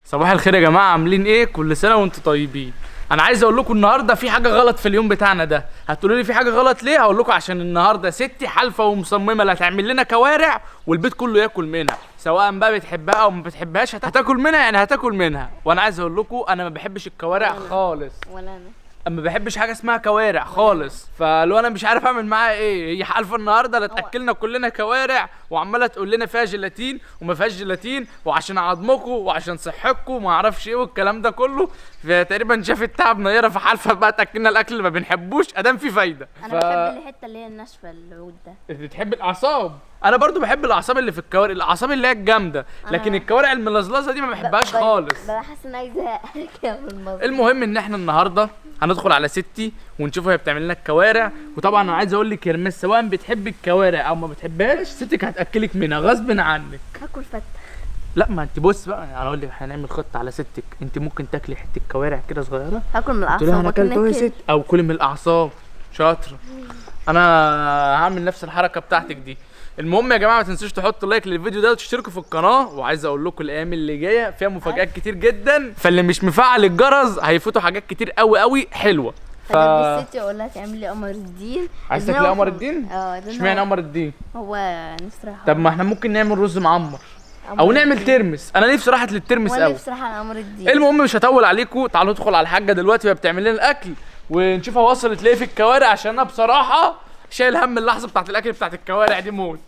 صباح الخير يا جماعه، عاملين ايه؟ كل سنه وانتم طيبين. انا عايز اقول لكم النهارده في حاجه غلط في اليوم بتاعنا ده. هتقولوا لي في حاجه غلط ليه؟ هقول لكم عشان النهارده ستي حالفه ومصممه لا تعمل لنا كوارع والبيت كله ياكل منها، سواء بقى بتحبها او ما بتحبهاش هتاكل منها، يعني هتاكل منها. وانا عايز اقول لكم انا ما بحبش الكوارع خالص، ولا انا ما بحبش حاجه اسمها كوارع خالص. فلو انا مش عارف اعمل معاها ايه، هي حالفه النهارده لا تاكلنا كلنا كوارع وعماله تقول لنا فيها جيلاتين وما فيهاش جيلاتين وعشان عظمكم وعشان صحتكم وما اعرفش ايه والكلام ده كله. فتقريبا شافت تعب نيره في حالفه بقى تاكلنا الاكل اللي ما بنحبوش ادام في فايده. انا بحب الحته اللي هي الناشفه العود ده. بتحب الاعصاب؟ انا برضو بحب الاعصاب اللي في الكوارع، الاعصاب اللي هي الجامده، لكن الكوارع الملزلزه دي ما بحبهاش خالص. بحس ان عايزه المهم ان احنا النهارده هندخل على ستي ونشوف هي بتعمل لنا الكوارع. وطبعا انا عايز اقول لك يا رماس، سواء بتحبي الكوارع او ما بتحبهاش ستك هتاكلك منها غصب عنك. هاكل فتة. لا ما انت بص بقى، انا اقول لك هنعمل خطه على ستك. انت ممكن تاكلي حته كوارع كده صغيره، هاكل من تقولي انا الاعصاب اكلت يا ست، او كلي من الاعصاب. شاطره. انا هعمل نفس الحركه بتاعتك دي. المهم يا جماعه ما تنسوش تحطوا لايك للفيديو ده وتشتركوا في القناه. وعايز اقول لكم الايام اللي جايه فيها مفاجآت كتير جدا، فاللي مش مفعل الجرس هيفوتوا حاجات كتير قوي قوي حلوه. هجيب ستي اقول لها تعمل لي قمر الدين. عايز تاكلي قمر الدين؟ اه. اشمعنى قمر الدين؟ هو نفسي رايحه. طب ما احنا ممكن نعمل رز معمر او نعمل ترمس. انا نفسي راحت للترمس وانا قوي. نفسي رايحه على قمر الدين. المهم مش هطول عليكم، تعالوا ندخل على الحاجه دلوقتي وهي بتعمل لنا الاكل ونشوفها وصلت ليه في الكوارع، عشان انا بصراحه شايل هم اللحظه بتاعت الاكل بتاعت الكوارع دي موت.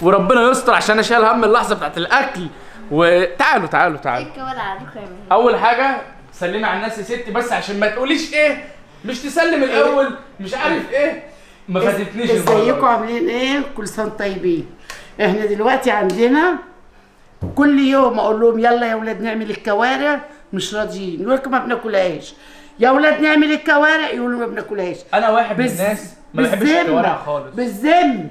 وربنا يستر عشان انا شايل هم اللحظه بتاعت الاكل. وتعالوا تعالوا تعالوا. ايه الكوارع عليكم يعملوا؟ اول حاجه سلمي على الناس يا ستي، بس عشان ما تقوليش ايه مش تسلم الاول مش عارف ايه. ما فاتتنيش. ازيكم عاملين ايه؟ كل سنه طيبين. احنا دلوقتي عندنا كل يوم اقول لهم يلا يا اولاد نعمل الكوارع، مش راضيين، يقول لكم ما بناكلهاش. يا اولاد نعمل الكوارع، يقولوا ما بناكلهاش. انا واحد من الناس ما بحبش الكوارع خالص. بالذمه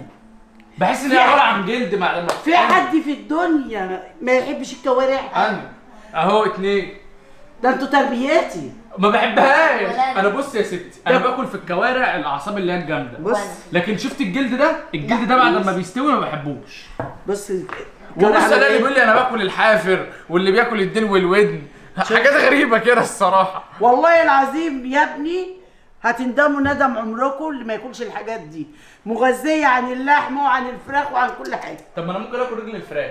بحس ان هي عباره عن جلد معلم. في حد في الدنيا ما يحبش الكوارع؟ انا اهو اتنين. ده انتوا تربيتي. ما بحبهاش. ولا انا بص يا ستي، انا باكل في الكوارع الاعصاب اللي هي الجامده، بص لكن شفت الجلد ده، الجلد ده بعد ما بيستوي ما بحبوش. بص وبص انا اللي بيقول لي انا باكل الحافر واللي بياكل الدين والودن، حاجات غريبه كده الصراحه. والله العظيم يا ابني هتندموا ندم عمركم اللي ما ياكلش الحاجات دي، مغذيه عن اللحم وعن الفراخ وعن كل حاجه. طب ما انا ممكن اكل رجل الفراخ،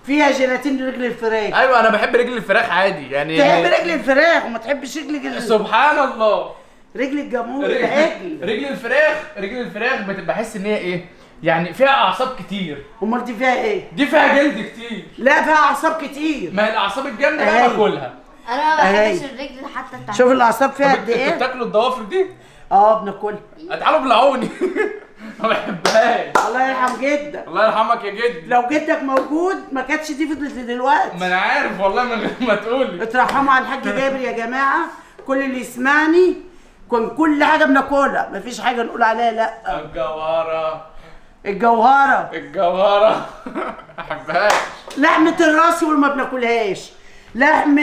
فيها جيلاتين رجل الفراخ. ايوه انا بحب رجل الفراخ عادي يعني. تحب رجل الفراخ وما تحبش سبحان الله. رجل الجاموس العجل. رجل الفراخ بحس ان هي ايه يعني، فيها اعصاب كتير. امال دي فيها ايه؟ دي فيها جلد كتير. لا فيها اعصاب كتير. ما هي الاعصاب الجامده بقى باكلها. انا ما بحبش الرجل حتى بتاعت. شوف الاعصاب فيها قد ايه؟ انتوا بتاكلوا الضوافر دي؟ بناكلها. تعالوا بلعوني. ما بحبهاش. الله يرحم جدك. الله يرحمك يا جدي. لو جدك موجود ما كانتش دي فضلت دلوقتي. ما انا عارف والله من غير ما تقولي. اترحموا على الحاج جابر يا جماعه، كل اللي يسمعني كان كل حاجه بناكلها، مفيش حاجه نقول عليها لا. الجوهره ما احبهاش. لحمه الراس وما بناكلهاش. لحمه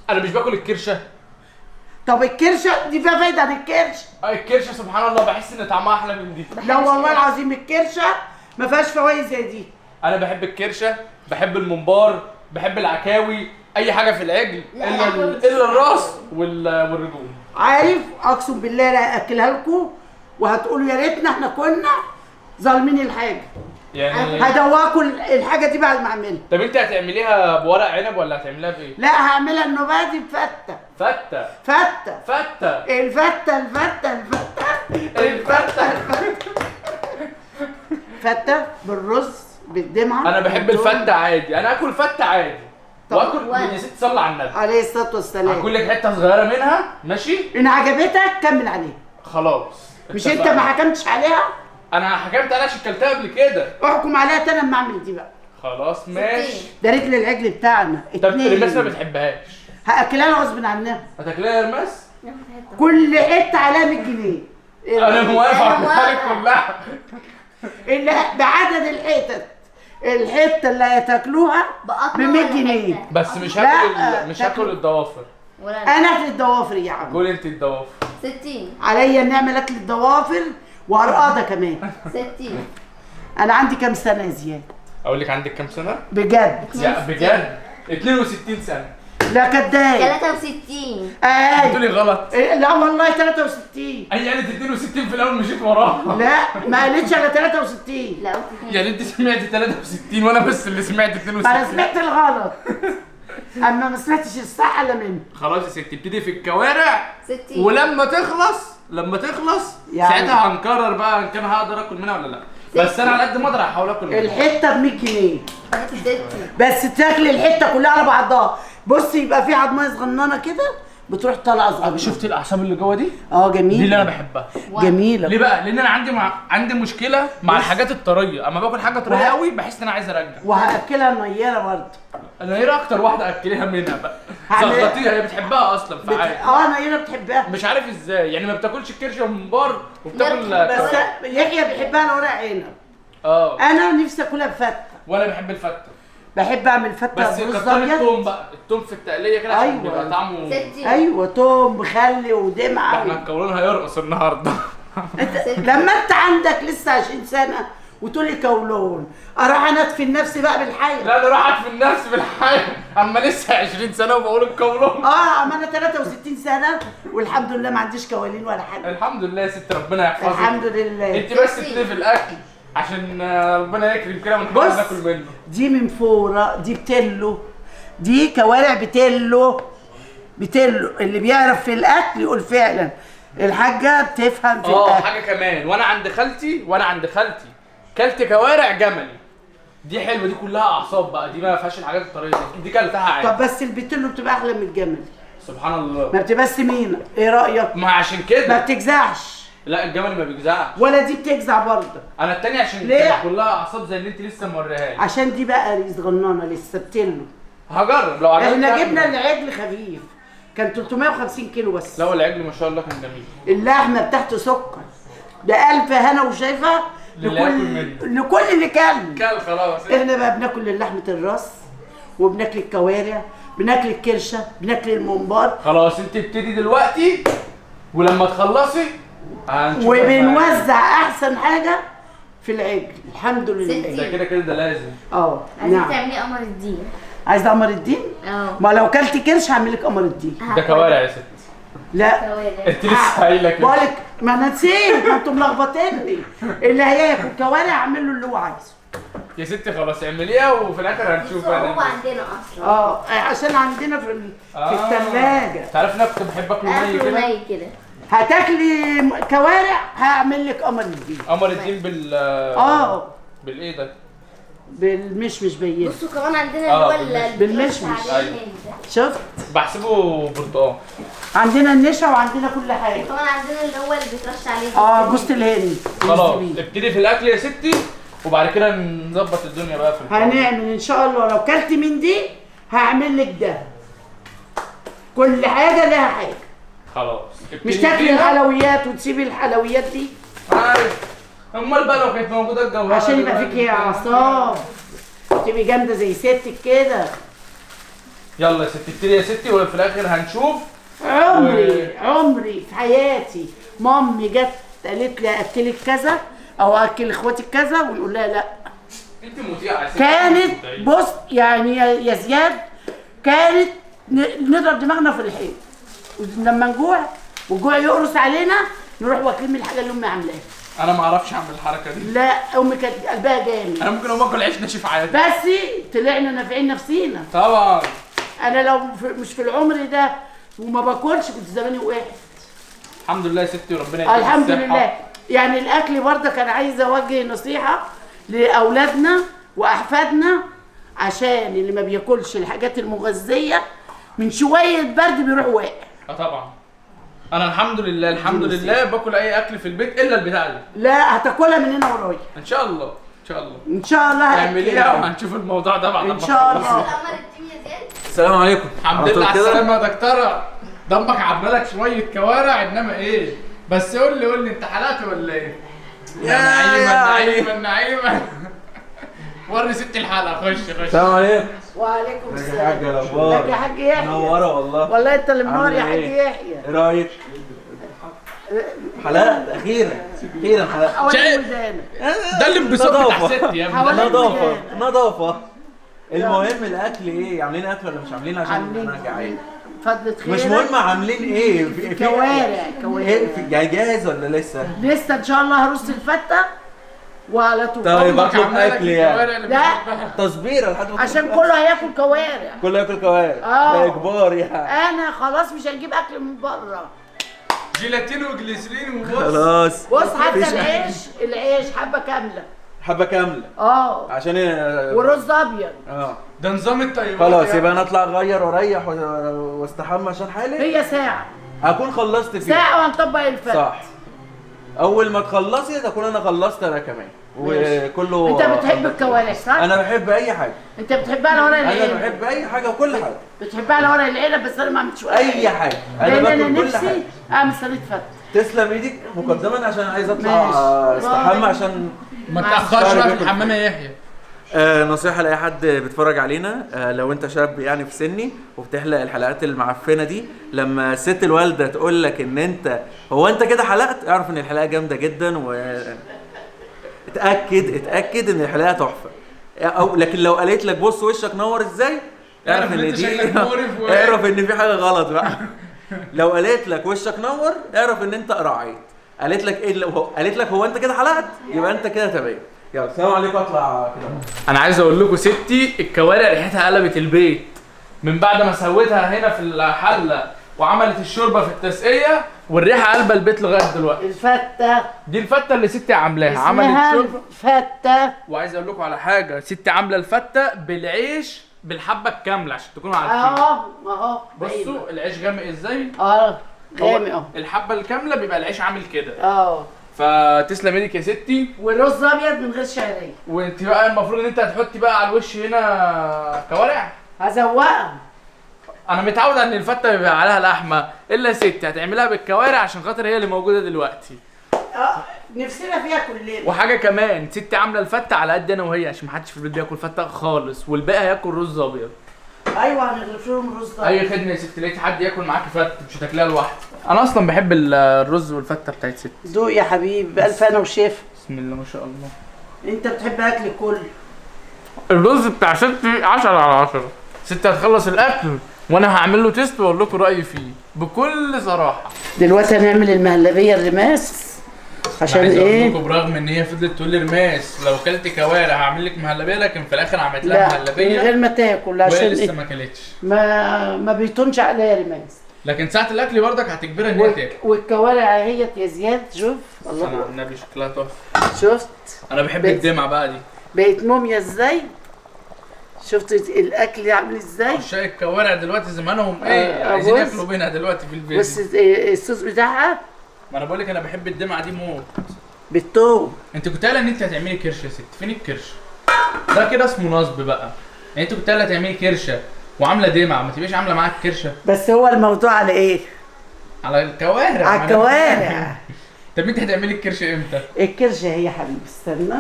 انا مش باكل الكرشه. طب الكرشه دي فيها فايده عن الكرشه؟ الكرشه سبحان الله بحس ان طعمها احلى من دي. لا والله العظيم الكرشه ما فيهاش فوائد زي دي. انا بحب الكرشه، بحب الممبار، بحب العكاوي، اي حاجه في العجل الا الراس والرجول. عارف اقسم بالله لا اكلها لكم وهتقولوا يا ريتنا احنا كنا ظالمين الحاجه. يعني هدوقوا الحاجه دي بعد ما اعملها. طب انت هتعمليها بورق عنب ولا هتعمليها بايه؟ لا هعملها النوبه دي بفته. فته بالرز بالدمعه. انا بحب الفته عادي، انا اكل فته عادي واكل يا ست صلي على النبي عليه الصلاه والسلام. هاكل لك حته صغيره منها ماشي؟ ان عجبتك كمل عليها. خلاص مش انت ما حكمتش عليها؟ انا حكمت عليها عشان كلتها قبل كده. احكم عليها تاني لما اعمل دي بقى. خلاص ماشي. ده رجل العجل بتاعنا. طب الرماس ما بتحبهاش؟ هاكلها غصب عنها. هتاكلها يا رماس؟ كل حته عليها 100 جنيه. انا موافق على كلها. اللي بعدد الحته اللي هتاكلوها ب 100 جنيه. بس مش هاكل الضوافر. انا اكل الضوافر يا عم. كل انت الضوافر. 60 عليا نعمل اكل الضوافر وارقاده كمان. 60 انا عندي كام سنه يا زياد؟ اقول لك عندك كام سنه؟ بجد. بجد 62 سنه. لا كداب. 63. بتقولي غلط. لا والله 63. هي قالت 62 في الاول مشيت وراها. لا ما قالتش انا 63. لا قلت يعني انت سمعتي 63 وانا بس اللي سمعت 62. انا سمعت الغلط. اما ما سمعتش الصح الا منه. خلاص يا ستي ابتدي في الكوارع 60. ولما تخلص يعني ساعتها هنقرر بقى ان كان هقدر اكل منها ولا لا. بس انا على قد ما اقدر هحاول اكل منها. الحته ب 100 جنيه قلت 60. بس تاكل الحته كلها على بعضها. بص يبقى في عضمايه صغننه كده بتروح طالعه صغننه. شفت الاعصاب اللي جوه دي؟ جميله. دي اللي انا بحبها. جميله. ليه بقى؟ لان انا عندي مشكله مع الحاجات الطريه، اما باكل حاجه طريه قوي بحس ان انا عايز ارجع. وهاكلها النيره برضه. النيره اكتر واحده اكلها منها بقى. هعمل- زغطيها هي بتحبها اصلا فعادي. نيره بتحبها. مش عارف ازاي يعني ما بتاكلش الكرشه والممبار وبتاكل بس كوارع. يحيى بيحبها على ورق عنب. اه انا نفسي اكلها بفته. وانا بحب الفته. بحب اعمل فته بس برز كتر ابيض. التوم بقى، التوم في التقليه كده عشان أيوة. يبقى طعمه. 60. ايوه توم مخلي ودمعه. احنا الكولون هيرقص النهارده. لما انت عندك لسه 20 سنه وتقولي كولون اروح انا ادفن نفسي بقى بالحي. لا انا راحت في النفس بالحي اما لسه 20 سنه وبقول الكولون. اما انا 63 سنه والحمد لله ما عنديش كوالين ولا حاجه. الحمد لله يا ست ربنا يحفظك. الحمد لله. انت بس ابتدي في الاكل عشان ربنا يكرم كده ونحاول بص ناكل منه. دي من فوره، دي بتلو، دي كوارع بتلو اللي بيعرف في الاكل يقول فعلا الحاجه بتفهم في الاكل. حاجه كمان، وانا عند خالتي كلت كوارع جملي. دي حلوه، دي كلها اعصاب بقى، دي ما فيهاش الحاجات الطريه دي كلتها عادي. طب بس البتلو بتبقى احلى من الجمل. سبحان الله. ما بتبقاش سمينه، ايه رايك؟ ما عشان ما كده بتجزعش. لا الجمل ما بيجزعش. ولا دي بتجزع برضه. انا التانية عشان ليه؟ كانت كلها اعصاب زي اللي انت لسه موريها لي. عشان دي بقى صغننه لسه بتلو. هجرب لو عجبك. احنا جبنا العجل خفيف كان 350 كيلو بس. لا العجل ما شاء الله كان جميل. اللحمه بتاعته سكر. ده ألف هنا وشايفه لكل اللي كل خلاص. احنا بقى بناكل لحمه الراس وبناكل الكوارع، بناكل الكرشه، بناكل الممبار. خلاص انت ابتدي دلوقتي ولما تخلصي هنشوف. وبنوزع احسن حاجه في العجل الحمد لله. ده كده ده لازم. عايزين نعم. تعملي قمر الدين. عايزه قمر الدين؟ ما لو كلت كرش هعمل لك قمر الدين. ده كوارع يا ست. لا كوارع. انت لسه قايله كده. بقولك ما انا نسيت، ما انتم ملخبطيني. اللي هياكل كوارع اعمل له اللي هو عايزه. يا ستي خلاص اعمليها وفي الاخر هنشوف هو هنعمل ايه. عندنا اصلا. عشان عندنا في الثلاجه. تعرف انا كنت بحب اكل ني اكله كده. ني كده. هتاكلي كوارع هعمل لك قمر الدين. قمر الدين بالايه ده؟ بالمشمش بين. بصوا كمان عندنا اللي هو بالمشمش. أيوة. شفت؟ بحسبه برتقال. عندنا النشا وعندنا كل حاجه. كمان عندنا اللي هو اللي بيترش عليه جوز الهند. خلاص ابتدي في الاكل يا ستي وبعد كده نظبط الدنيا بقى في هنعمل ان شاء الله. لو كلت من دي هعمل لك ده. كل حاجه لها حاجه. خلاص مش تاكلي الحلويات وتسيبي الحلويات دي. عارف. امال بقى لو كانت موجوده الجوهره عشان يبقى فيكي اعصاب تبقي جامده زي ستك كده. يلا يا ستي ابتدي يا ستي وفي الاخر هنشوف. عمري في حياتي مامي جت قالت لي اكلك كذا او اكل اخواتك كذا ونقول لها لا. انت مذيعه يا ستي. كانت بص يعني يا زياد كانت نضرب دماغنا في الحيط لما نجوع والجوع يقرص علينا نروح واكلين من الحاجه اللي امي عاملاها. انا ما اعرفش اعمل الحركه دي. لا امي كانت قلبها جامد. انا ممكن اقوم اكل عيش ناشف عادي. بس طلعنا نافعين نفسينا. طبعا. انا لو مش في العمر ده وما باكلش كنت زماني وقعت. الحمد لله يا ستي وربنا يديك الحمد الصحة. لله. يعني الاكل برضه كان عايزه اوجه نصيحه لاولادنا واحفادنا عشان اللي ما بياكلش الحاجات المغذيه من شويه برد بيروح واقع. طبعا. انا الحمد لله باكل اي اكل في البيت الا البتاع دي. لا هتاكلها من هنا ورايا ان شاء الله. ان شاء الله. اعمل ايه وهنشوف الموضوع ده بعد ما ان شاء الله. قمر الدين يا زياد. السلام عليكم. الحمد لله على السلامه يا دكتوره. ضمك عملنا لك شويه كوارع انما ايه؟ بس قول لي انت حالاتي ولا ايه؟ يا نعيمه وري ست الحلقه. خش السلام عليكم. وعليكم يا السلام. حاج الاخبار. ازيك يا حاج يحيى؟ منوره والله. والله انت اللي منور يا عامل حاج ايه؟ يحيى. ايه رايك؟ حلقات اخيرا حلقات. حوالين ودانك. ده الانبساط بتاع ست يا ابني. حوالين نظافه ودانك. نظافه. المهم الاكل ايه؟ عاملين اكل ولا مش عاملين؟ عشان عاملين انا جعان. فضلة خيرك. مش مهم عاملين ايه؟ كوارع يعني جاهز ولا لسه؟ لسه ان شاء الله هرص الفته وعلى طول. طيب أمك اطلب عاملة لك اكل يعني. الكوارع اللي لا. بتحبها. تصبيره لحد ما عشان كله هياكل كوارع. كله ياكل كوارع. ده اجبار يعني. انا خلاص مش هنجيب اكل من بره. جيلاتين وجليسرين وبص. خلاص. بص حتى مفيش- العيش حبه كامله. حبه كامله عشان ورز ابيض. ده نظام الطيبات. خلاص يعني. يبقى انا اطلع اغير واريح واستحمى عشان حالي. هي ساعه. هكون خلصت فيها. ساعه وهنطبق الفته. صح. اول ما تخلصي تكون انا خلصت انا كمان. وكله. انت بتحب الكوارع صح؟ انا بحب اي حاجه. انت بتحبها على ورق انا العنب. بحب اي حاجه وكل حاجه. بتحبها على ورق العنب بس انا ما عملتش ورق اي حاجه. انا لان انا باكل كل نفسي حاجه. اعمل صينيه فتة. تسلم ايدك مقدما عشان عايز اطلع ماشي. استحمى عشان ما تاخرش بقى في الحمام يا يحيى. نصيحة لأي حد بيتفرج علينا، لو أنت شاب يعني في سني وبتحلق الحلقات المعفنة دي، لما الست الوالدة تقول لك إن أنت كده حلقت، اعرف إن الحلقة جامدة جدا اتأكد إن الحلقة تحفة. أو لكن لو قالت لك بص وشك نور إزاي، اعرف إن دي اعرف إن في حاجة غلط بقى. لو قالت لك وشك نور اعرف إن أنت قرعيت. قالت لك إيه؟ قالت لك هو أنت كده حلقت، يبقى أنت كده تمام. يلا السلام عليكم. اطلع كده. انا عايز اقول لكم ستي الكوارع ريحتها قلبت البيت من بعد ما سويتها هنا في الحله وعملت الشوربه في التسقيه، والريحه قلبه البيت لغايه دلوقتي. الفته دي الفته اللي ستي عاملاها، عملت اسمها شوربه. فته. وعايز اقول لكم على حاجه، ستي عامله الفته بالعيش بالحبه الكامله عشان تكونوا عارفين. اهو بصوا العيش غامق ازاي. غامق اهو. الحبه الكامله بيبقى العيش عامل كده. فتسلم ايدك يا ستي. والرز ابيض من غير شعريه. وانت بقى المفروض ان انت هتحطي بقى على الوش هنا كوارع. هزوقها. انا متعود ان الفته بيبقى عليها لحمه، الا ستي هتعملها بالكوارع عشان خاطر هي اللي موجوده دلوقتي. نفسنا فيها كلنا. وحاجه كمان، ستي عامله الفته على قد انا وهي عشان محدش في البيت بياكل فته خالص، والباقي هياكل رز ابيض. ايوه هنغرف لهم الرز ده. اي خدمه يا ستي، لقيتي حد ياكل معاكي فته مش هتاكليها لوحدك. انا اصلا بحب الرز والفته بتاعت ستي. دوق يا حبيبي بألف انا وشيف. بسم الله ما شاء الله. انت بتحب اكل كله. الرز بتاع ستي 10 على 10. ستي هتخلص الاكل وانا هعمل له تيست واقول لكم رايي فيه بكل صراحه. دلوقتي هنعمل المهلبيه الرماس. عشان عايز ايه؟ اقول لكم برغم ان هي فضلت تقول لي رماس لو كلت كوارع هعمل لك مهلبيه، لكن في الاخر عملت لها لا من مهلبيه غير ما تاكل وهي عشان لسه ايه؟ ما كلتش. ما بيطونش عليها رماس. لكن ساعه الاكل برضك هتجبرها ان هي تاكل. والكوارع اهيت يا زياد شوف. انا على النبي شكلها تحفه. شفت؟ انا بحب الدمعه بقى دي. بقت موميا ازاي؟ شفت الاكل عامل ازاي؟ عشاق الكوارع دلوقتي زمانهم ايه؟ عايزين بص. ياكلوا منها دلوقتي في البيت. بص الصوص بتاعها ما انا بقول لك انا بحب الدمعه دي موت. بالثوم. انت كنت قايله ان انت هتعملي كرشه يا ست، فين الكرشه؟ ده كده اسمه نصب بقى. يعني انت كنت قايله هتعملي كرشه وعامله دمعه، ما تبقيش عامله معاك كرشه. بس هو الموضوع على ايه؟ على الكوارع. على الكوارع. طب انت هتعملي الكرشه امتى؟ الكرشه هي يا حبيبي استنى.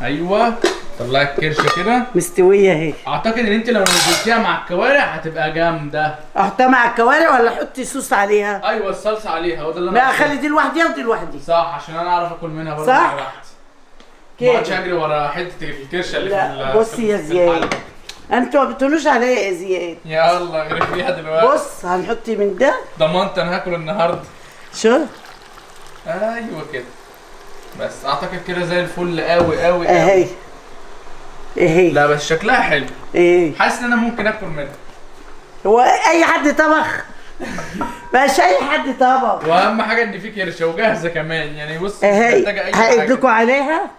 ايوه طلعي الكرشه كده مستويه اهي. اعتقد ان انت لو نزلتيها مع الكوارع هتبقى جامده. احطها مع الكوارع ولا احط صوص عليها؟ ايوه الصلصه عليها، هو ده اللي انا لا قصدي. اخلي دي لوحديها ودي لوحدي. صح عشان انا اعرف اكل منها برضه صح؟ براحتي. ما كده. اقعدش اجري ورا حته الكرشه اللي لا في بص يا زياد، انتوا ما بتقولوش عليا يا زياد. يلا اغرف فيها دلوقتي. بص هنحط من ده. ضمنت انا هاكل النهارده. شوف ايوه كده بس اعتقد كده زي الفل قوي قوي اهي اهي. لا بس شكلها حلو. ايه حاسس ان انا ممكن اكل منها. هو اي حد طبخ؟ مش اي حد طبخ. واهم حاجه ان في كرشه وجاهزه كمان، يعني بص مش اهي محتاجه اي حاجه. هيدلكوا عليها.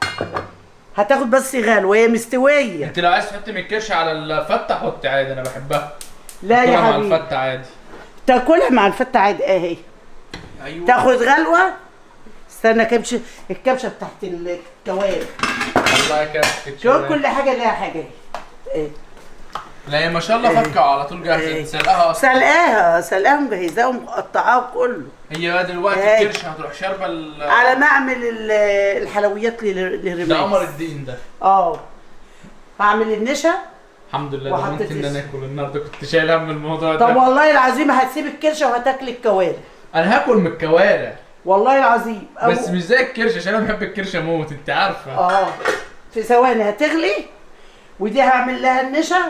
هتاخد بس غلوه وهي مستويه. انت لو عايز تحطي من الكرشه على الفته حطي عادي، انا بحبها. لا يا مع حبيبي الفته عادي. تاكلها مع الفته عادي اهي. ايوه تاخد غلوه. استنى كبشه الكبشه بتاعت الكوارع. والله كده شوف كل حاجه ليها حاجه اهي. لا هي ما شاء الله فكه على طول جاهزه. ايه. انت سلقاها اصلا. سلقاها مجهزاها ومقطعاها كله. هي بقى دلوقتي ايه. الكرشه هتروح شاربه على ما اعمل الحلويات للرماس. ده قمر الدين ده. هعمل النشا. الحمد لله وحطيت ضمنت ان انا الس- اكل النهارده، كنت شايل هم الموضوع طب ده. والله العظيم هتسيب الكرشه وهتاكل الكوارع. انا هاكل من الكوارع والله العظيم. بس مش زي الكرشه عشان انا بحب الكرشه موت انت عارفه. في ثواني هتغلي. ودي هعمل لها النشا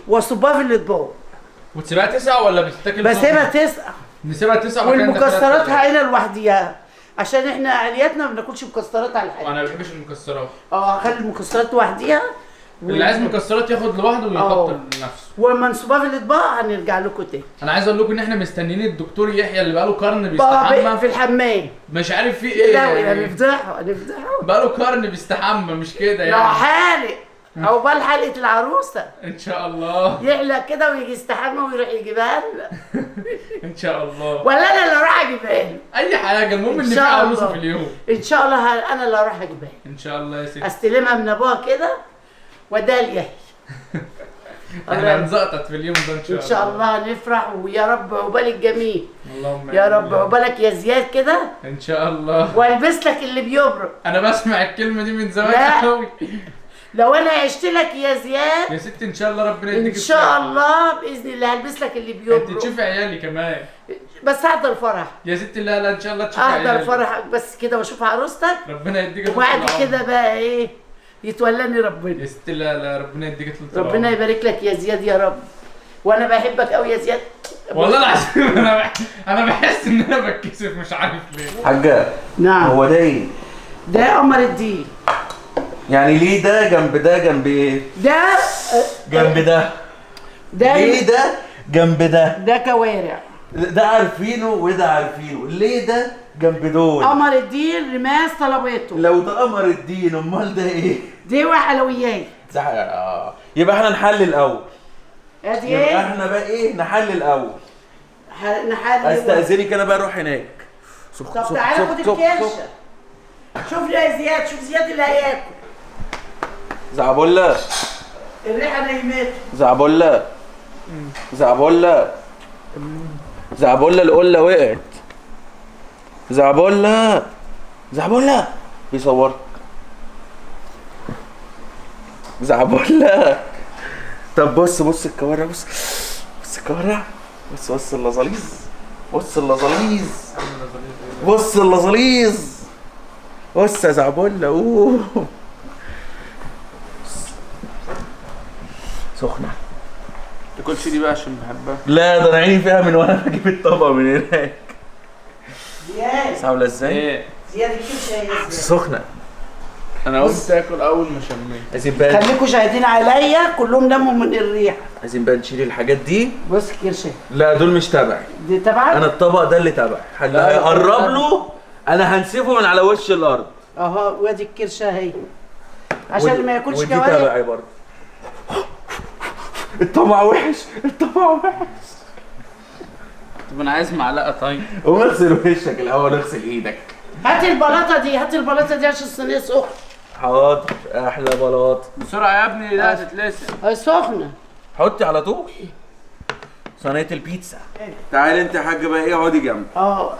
واصبها في الاطباق. وتسيبها تسقع ولا بتتاكل؟ بسيبها تسقع. نسيبها تسقع والمكسرات هعينها لوحديها عشان احنا عائلياتنا ما بناكلش مكسرات على حاجه. انا ما بحبش المكسرات. هخلي المكسرات لوحديها. اللي عايز مكسرات ياخد لوحده ويحط لنفسه. ولما نصبها في الاطباق هنرجع لكم تاني. انا عايز اقول لكم ان احنا مستنيين الدكتور يحيى اللي بقاله قرن بيستحمى في الحمام. مش عارف في ايه لا يعني. هنفضحه بقاله قرن بيستحمى مش كده لو يعني. حالق عقبال حلقه العروسه ان شاء الله. يحلق كده ويجي يستحمى ويروح يجيبها لنا. ان شاء الله. ولا انا اللي اروح اجيبها له. اي حاجه المهم ان في عروسه في اليوم. ان شاء الله انا اللي اروح اجيبها له. ان شاء الله يا ستي. استلمها من ابوها كده واديها ليحيى. احنا هنزقطط في اليوم ده ان شاء الله. ان شاء الله نفرح ويا رب عقبال الجميل. اللهم يا رب عقبالك يا زياد كده. ان شاء الله. والبس لك اللي بيبرق. انا بسمع الكلمه دي من زمان لا. قوي. لو انا عشت لك يا زياد يا ستي ان شاء الله ربنا يديك ان شاء الله باذن الله هلبس لك اللي بيبرق. انت تشوفي عيالي كمان. بس احضر فرح. يا ستي لا لا ان شاء الله تشوفي احضر عيالي. فرح بس كده واشوف عروستك. ربنا يديك وبعد كده بقى ايه يتولاني ربنا. يا ستي لا لا ربنا يديك طول ربنا يبارك لك يا زياد يا رب. وانا بحبك قوي يا زياد. والله العظيم انا بحس ان انا بتكسف مش عارف ليه. حاجه نعم. هو ده ايه؟ ده قمر الدين. يعني ليه ده جنب ده جنب ايه؟ ده جنب ده. ليه ده جنب ده؟ ده كوارع. ده عارفينه وده عارفينه، ليه ده جنب دول؟ قمر الدين رماس طلباته. لو ده قمر الدين امال ده ايه؟ دي وحلويات. يبقى احنا نحلل الاول. ادي يبقى ايه؟ احنا بقى ايه نحلل الاول. نحلل. استاذنك انا بقى اروح هناك. طب تعالى خد الكرشه. شوف يا زياد، شوف زياد اللي هياكل. زعبله الريحه نايمته. زعبله زعبله زعبله القله وقعت. زعبله زعبله بيصورك. زعبله. طب بص الكوارع، بص الكوارع، بص اللزاليز، بص اللزاليز، بص اللزاليز، بص يا زعبله. اوه سخنه. تاكلش دي بقى عشان بحبها. لا ده انا عيني فيها من وانا بجيب الطبق من هناك. زياد عامله ازاي؟ ايه؟ زياد الكرشه يا زياد. سخنه. انا قلت اكل اول ما شميت. عايزين بقى خليكم شاهدين عليا كلهم ناموا من الريحه. عايزين بقى نشيل الحاجات دي. بص الكرشه لا دول مش تبعي. دي تبعك. انا الطبق ده اللي تبعي. اللي هيقرب له انا هنسفه من على وش الارض. اهو وادي الكرشه اهي عشان ما ياكلش ودي كوارع. تبعي برضه. الطبق وحش، الطبق وحش. طب انا عايز معلقه طيب. قوم اغسل وشك الاول، اغسل ايدك. هات البلاطه دي، هات البلاطه دي عشان الصينيه سخنه. حاضر احلى بلاط. بسرعه يا ابني ده هتتلسع. هي سخنه. حطي على طول صينيه البيتزا. تعالي انت يا حاجه بقى ايه اقعدي جنبي.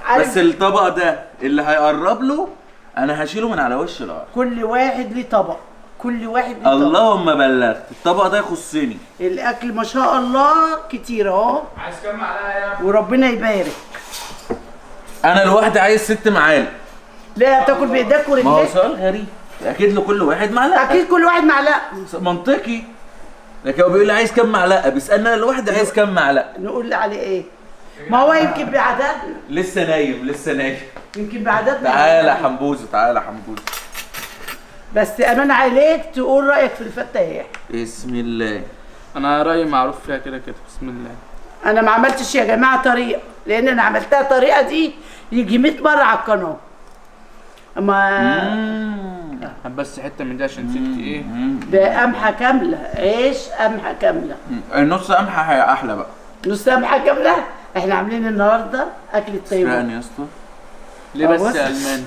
عارف بس الطبق ده اللي هيقرب له انا هشيله من على وش الارض. كل واحد ليه طبق، كل واحد ليه طبق. اللهم بلغت. الطبق ده يخصني. الاكل ما شاء الله كتير اهو. عايز كام معلقه يا ابني؟ وربنا يبارك. انا لوحدي عايز 6 معالق. لا تاكل بايدك ما هو ورجليك. سؤال غريب. اكيد لكل واحد معلقه. اكيد كل واحد معلقه. منطقي. لكن هو بيقول لي عايز كام معلقه، بيسالني انا لوحدي عايز كام معلقه. نقول عليه ايه؟ ما هو يمكن بعددنا. لسه نايم لسه نايم. يمكن بعددنا. تعالى يا حنبوزه تعالى يا حنبوزه. بس امان عليك تقول رايك في الفته ايه. بسم الله. انا رايي معروف فيها كده كده. بسم الله. انا ما عملتش يا جماعه طريقه، لان انا عملتها الطريقه دي يجي 100 مره على القناه. هات بس حته من دي عشان ستي ايه. ده قمحه كامله، عيش قمحه كامله. النص قمحه احلى بقى. نص قمحه كامله. احنا عاملين النهارده اكله طيبه. اسمعني يا اسطى. ليه بس يا المان؟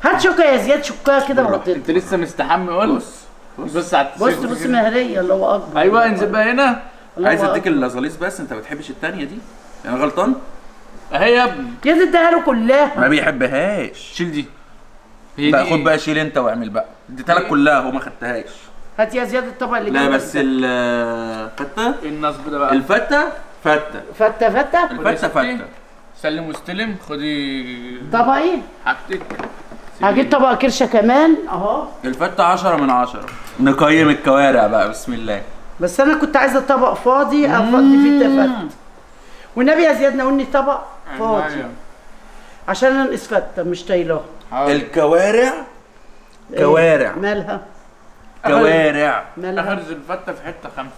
هات شوكه يا زياد، شوكه كده وحطها. انت لسه مستحمي قول. بص على بص مهريه الله اكبر. ايوه انزل بقى هنا. عايز اديك اللازاليس بس انت ما بتحبش الثانيه دي. انا غلطان؟ اهي يا ابني. يا دي اديها له كلها. ما بيحبهاش. شيل دي. هي لا دي خد إيه؟ بقى شيل انت واعمل بقى. اديتها لك كلها هو ما خدتهاش. هات يا زياد الطبق اللي لا جنبك بس ده. الفته ايه النصب ده بقى؟ الفته فته. فته الفته فته. سلم واستلم. خدي طبق ايه؟ حاجتك. هجيب طبق كرشه كمان اهو. الفته 10 من 10. نقيم الكوارع بقى بسم الله. بس انا كنت عايزه طبق فاضي افضي فيه الفته. والنبي يا زياد ناولني طبق فاضي عشان انا انقص فته مش طايلاها. الكوارع كوارع مالها؟ كوارع مالها؟ اخرج الفته في حته 5.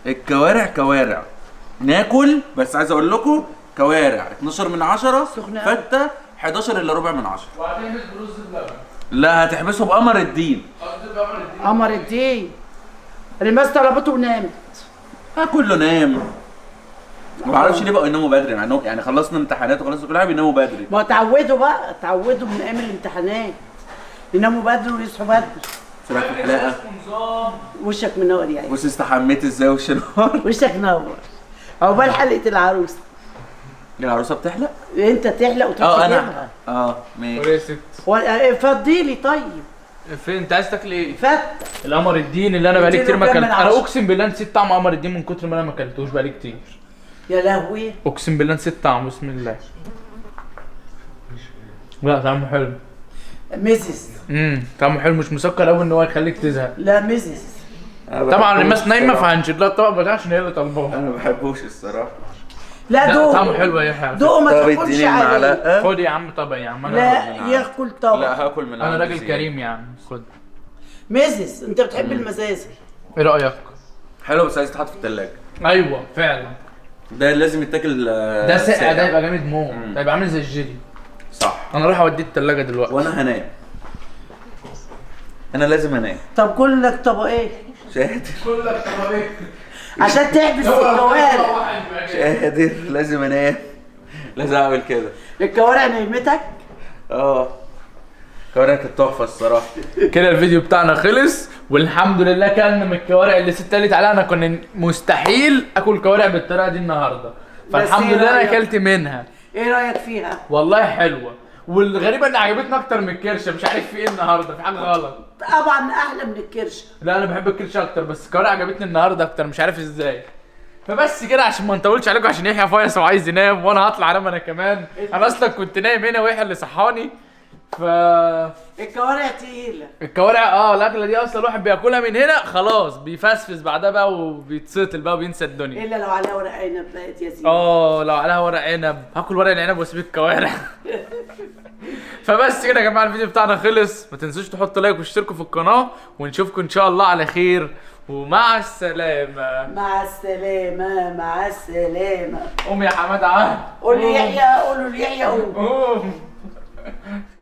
الكوارع كوارع ناكل. بس عايز اقول لكم كوارع 12 من 10. سخنة أوي. فته 11 الا ربع من 10. وهتحبس برز بلبن. لا هتحبسه بقمر الدين. قصدي بقمر الدين. قمر الدين. الناس طلبته ونامت. كله نام. ما اعرفش ليه بقوا يناموا بدري مع انهم يعني خلصنا امتحانات وخلصنا كل حاجه بيناموا بدري. ما اتعودوا بقى، اتعودوا من ايام الامتحانات يناموا بدري ويصحوا بدري. سرعه الحلاقه. وشك منور يا عيني. بص استحميت ازاي وش نهار. وشك نور. عقبال حلقه العروسه. العروسه بتحلق؟ انت تحلق وتروح تجيبها. ماشي. يا ست. فضي لي طيب. فين انت عايز تاكل ايه؟ فت. القمر الدين اللي انا بقالي كتير ما اديله كام اكلت. من انا 10؟ اقسم بالله نسيت طعم قمر الدين من كتر ما انا ما اكلتوش بقالي كتير. يا لهوي. اقسم بالله نسيت طعمه بسم الله. لا طعمه حلو. ميزز. طعمه حلو مش مسكر قوي ان هو يخليك تزهق. لا ميزز. طبعا الناس نايمه فهنشيل لها الطبق بتاعها عشان هي اللي طالباه. انا ما بحبوش الصراحه. لا لا دوق. طعمه حلو يا حاجه. دوق ما طب تاكلش اديني عليه. المعلقه. خد يا عم طبق يا عم. لا انا ياكل طبق. لا هاكل من انا عندي راجل زيادة. كريم يا عم. خد. ميزز انت بتحب المزازه. ايه رايك؟ حلو بس عايز تحط في الثلاجه. ايوه فعلا. ده لازم يتاكل ده ساقع ده يبقى جامد موت. ده يبقى عامل زي الجيلي. صح. انا رايح اوديه التلاجة دلوقتي. وانا هنام. انا لازم انام. طب كل لك طبقين شاهد كلك طبقين. عشان تحبس الكوارع. شاهد لازم انام. لازم اعمل كده. الكوارع نيمتك. كوارع كانت تحفه الصراحه. كده الفيديو بتاعنا خلص والحمد لله كلنا من الكوارع اللي ست قالت عليها. انا كنا مستحيل اكل كوارع بالطريقه دي النهارده فالحمد إيه لله انا رأيك؟ اكلت منها. ايه رايك فيها؟ والله حلوه والغريبه ان عجبتني اكتر من الكرشه. مش عارف في ايه النهارده في حاجه غلط. طبعا احلى من الكرشه. لا انا بحب الكرشه اكتر بس الكوارع عجبتني النهارده اكتر مش عارف ازاي. فبس كده عشان ما نطولش عليكم عشان يحيى فايص وعايز ينام وانا هطلع انام انا كمان. انا اصلا كنت نايم هنا ويحيى اللي صحاني. الكوارع تقيله. الكوارع الاكله دي اصلا الواحد بياكلها من هنا خلاص بيفسفس بعدها بقى وبيتسطل بقى وبينسى الدنيا. الا لو عليها ورق عنب بقت يا سيدي. لو عليها ورق عنب هاكل ورق العنب واسيب الكوارع. فبس كده يا جماعه الفيديو بتاعنا خلص. ما تنسوش تحطوا لايك واشتركوا في القناه ونشوفكم ان شاء الله على خير ومع السلامه. مع السلامه مع السلامه. قوم يا حماد عاد. قول لي يحيى. قولوا لي يحيى قوم. قوم.